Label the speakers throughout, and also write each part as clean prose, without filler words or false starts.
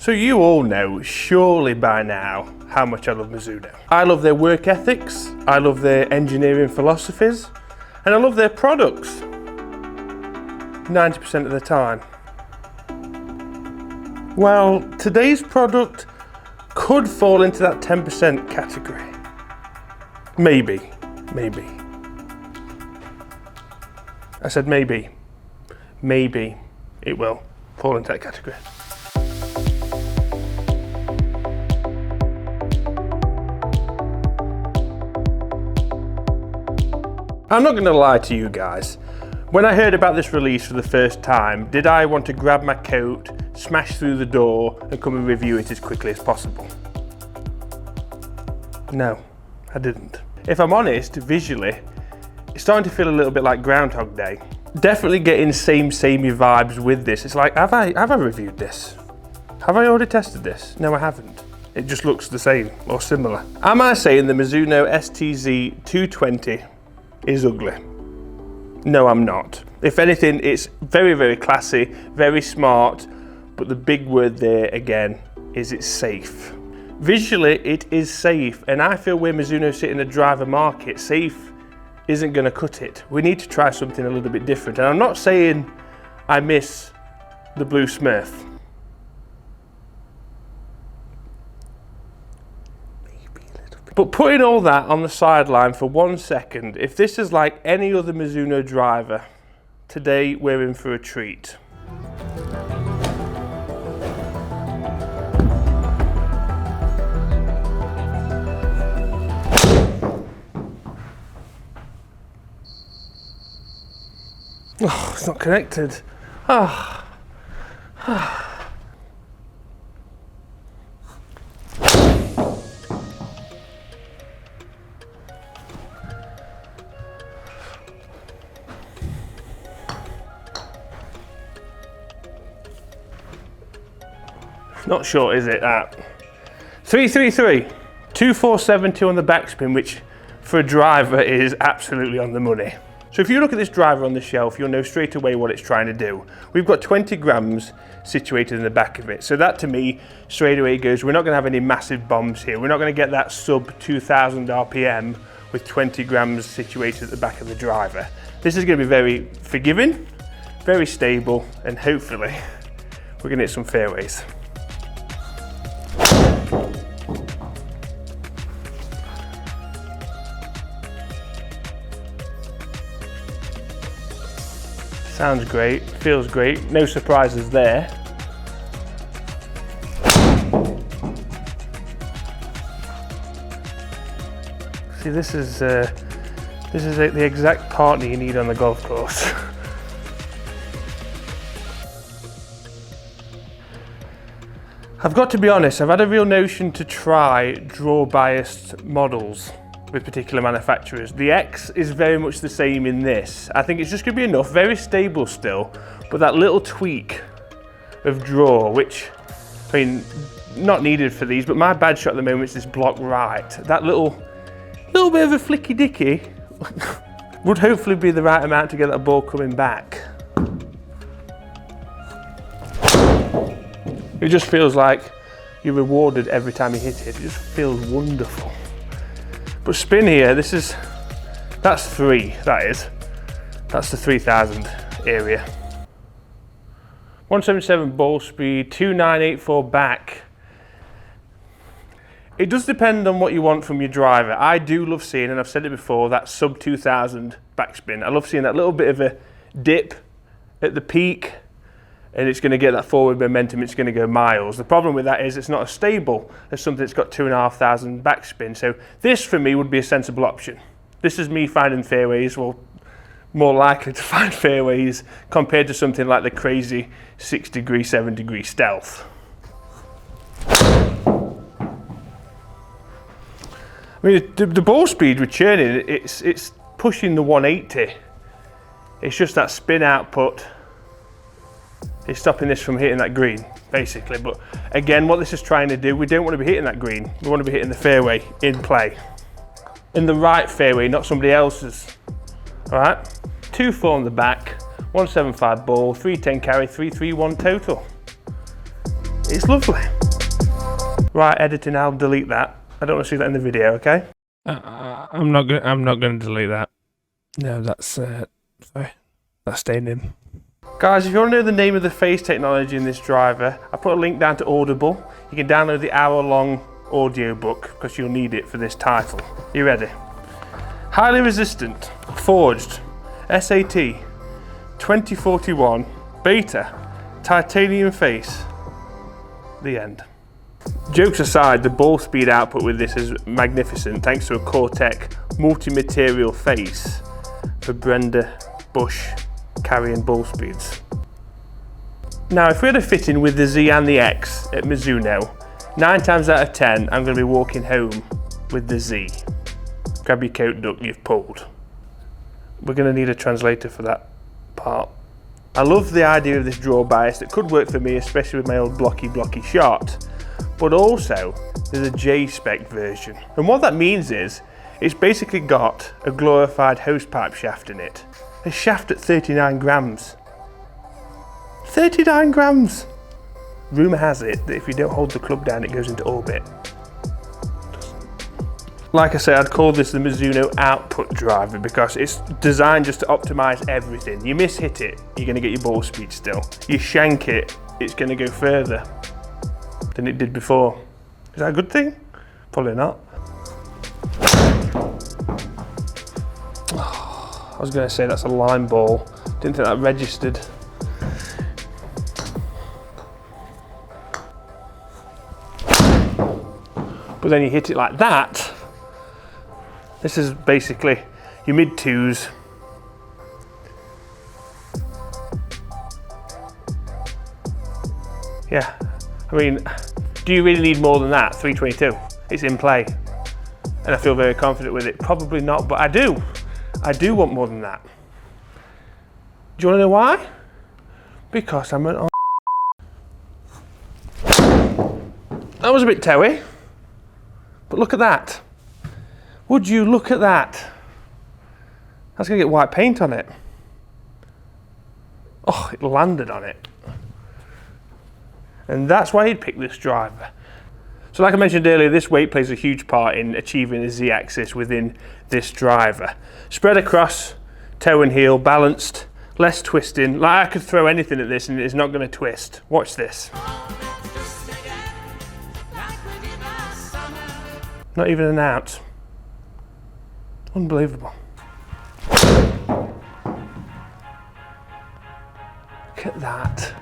Speaker 1: So you all know, surely by now, how much I love Mizuno. I love their work ethics, I love their engineering philosophies, and I love their products 90% of the time. Well, today's product could fall into that 10% category. Maybe. I said maybe. Maybe it will fall into that category. I'm not going to lie to you guys. When I heard about this release for the first time, did I want to grab my coat, smash through the door and come and review it as quickly as possible? No, I didn't. If I'm honest, visually, it's starting to feel a little bit like Groundhog Day. Definitely getting samey vibes with this. It's like, have I reviewed this? Have I already tested this? No, I haven't. It just looks the same or similar. Am I saying the Mizuno ST-Z 220 is ugly? No, I'm not. If anything, it's very classy, very smart, but the big word there again is it's safe. Visually, it is safe, and I feel where Mizuno sit in the driver market, safe isn't gonna cut it. We need to try something a little bit different, and I'm not saying I miss the blue Smurf. But putting all that on the sideline for 1 second, if this is like any other Mizuno driver, today we're in for a treat. Oh, it's not connected. Not short, is it, that? 333, 2472 on the backspin, which for a driver is absolutely on the money. So if you look at this driver on the shelf, you'll know straight away what it's trying to do. We've got 20 grams situated in the back of it. So that to me, straight away goes, we're not gonna have any massive bombs here. We're not gonna get that sub 2000 RPM with 20 grams situated at the back of the driver. This is gonna be very forgiving, very stable, and hopefully we're gonna hit some fairways. Sounds great, feels great, no surprises there. See, this is the exact partner you need on the golf course. I've got to be honest, I've had a real notion to try draw biased models with particular manufacturers. The X is very much the same in this. I think it's just gonna be enough, very stable still, but that little tweak of draw, which, I mean, not needed for these, but my bad shot at the moment is this block right. That little bit of a flicky dicky would hopefully be the right amount to get that ball coming back. It just feels like you're rewarded every time you hit it. It just feels wonderful. But spin here, that's 3, that is. That's the 3000 area. 177 ball speed, 2984 back. It does depend on what you want from your driver. I do love seeing, and I've said it before, that sub 2000 backspin. I love seeing that little bit of a dip at the peak, and it's going to get that forward momentum, it's going to go miles. The problem with that is it's not as stable as something that's got 2500 backspin. So this for me would be a sensible option. This is me finding fairways, well, more likely to find fairways compared to something like the crazy 6 degree, 7 degree stealth. I mean, the ball speed we're churning, it's pushing the 180. It's just that spin output. It's stopping this from hitting that green, basically. But again, what this is trying to do, we don't want to be hitting that green. We want to be hitting the fairway in play. In the right fairway, not somebody else's. All right, 2-4 on the back, 175 ball, 310 carry, 331 total. It's lovely. Right, editing, I'll delete that. I don't want to see that in the video, okay? I'm not gonna delete that. No, that's sorry. That's staying in. Guys, if you want to know the name of the face technology in this driver, I put a link down to Audible. You can download the hour-long audiobook because you'll need it for this title. You ready? Highly resistant, forged, SAT, 2041, beta, titanium face. The end. Jokes aside, the ball speed output with this is magnificent thanks to a Cortec multi-material face for Brenda Bush carrying ball speeds. Now, if we had a fitting with the Z and the X at Mizuno, 9 times out of 10, I'm going to be walking home with the Z. Grab your coat duck, you've pulled. We're going to need a translator for that part. I love the idea of this draw bias that could work for me, especially with my old blocky shot. But also, there's a J-spec version. And what that means is, it's basically got a glorified hosepipe shaft in it. A shaft at 39 grams. 39 grams! Rumour has it that if you don't hold the club down, it goes into orbit. Like I said, I'd call this the Mizuno output driver because it's designed just to optimise everything. You miss-hit it, you're going to get your ball speed still. You shank it, it's going to go further than it did before. Is that a good thing? Probably not. I was going to say that's a line ball. Didn't think that registered. But then you hit it like that. This is basically your mid-twos. Yeah, I mean, do you really need more than that? 322, it's in play. And I feel very confident with it. Probably not, but I do. I do want more than that. Do you want to know why? Because I'm an That was a bit toey, but look at that. Would you look at that? That's gonna get white paint on it. Oh, it landed on it. And that's why he'd pick this driver. So like I mentioned earlier, this weight plays a huge part in achieving the Z-axis within this driver. Spread across, toe and heel, balanced, less twisting. Like I could throw anything at this and it's not gonna twist. Watch this. Not even an ounce. Unbelievable. Look at that.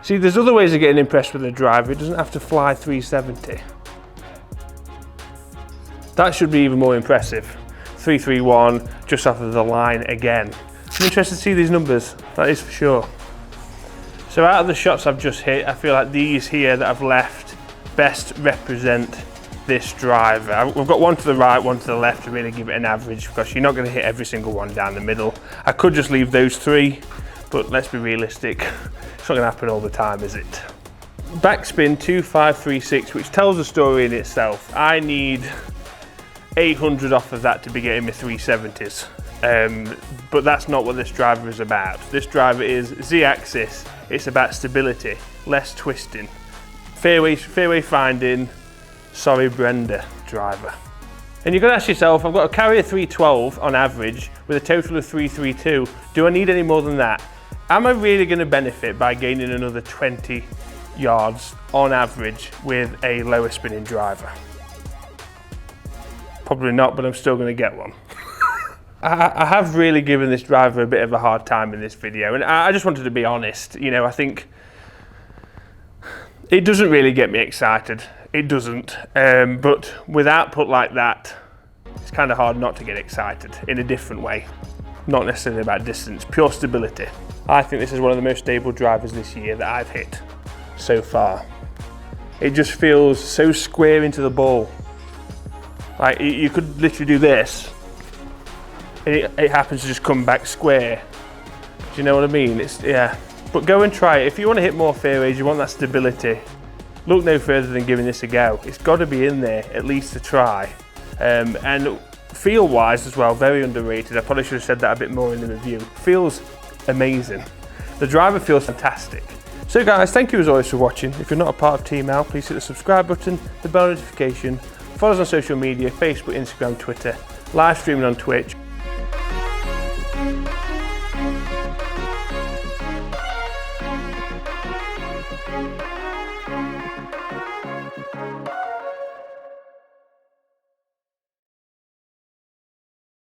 Speaker 1: See, there's other ways of getting impressed with the driver. It doesn't have to fly 370. That should be even more impressive. 331, just off of the line again. I'm interested to see these numbers, that is for sure. So out of the shots I've just hit, I feel like these here that I've left best represent this driver. We've got one to the right, one to the left to really give it an average because you're not going to hit every single one down the middle. I could just leave those three, but let's be realistic. It's not going to happen all the time, is it? Backspin 2536, which tells a story in itself. I need 800 off of that to be getting my 370s. But that's not what this driver is about. This driver is Z-axis. It's about stability, less twisting. Fairway finding, sorry Brenda driver. And you've got to ask yourself, I've got to carry a 312 on average with a total of 332. Do I need any more than that? Am I really going to benefit by gaining another 20 yards on average with a lower spinning driver? Probably not, but I'm still going to get one. I have really given this driver a bit of a hard time in this video, and I just wanted to be honest. You know, I think it doesn't really get me excited. It doesn't, but with output like that, it's kind of hard not to get excited in a different way. Not necessarily about distance, pure stability. I think this is one of the most stable drivers this year that I've hit so far. It just feels so square into the ball. Like you could literally do this, and it happens to just come back square. Do you know what I mean? Yeah. But go and try it. If you want to hit more fairways, you want that stability, look no further than giving this a go. It's got to be in there, at least to try. And feel-wise as well, very underrated. I probably should have said that a bit more in the review. Feels amazing. The driver feels fantastic. So guys, thank you as always for watching. If you're not a part of Team Al, please hit the subscribe button, the bell notification, follow us on social media, Facebook, Instagram, Twitter, live streaming on Twitch.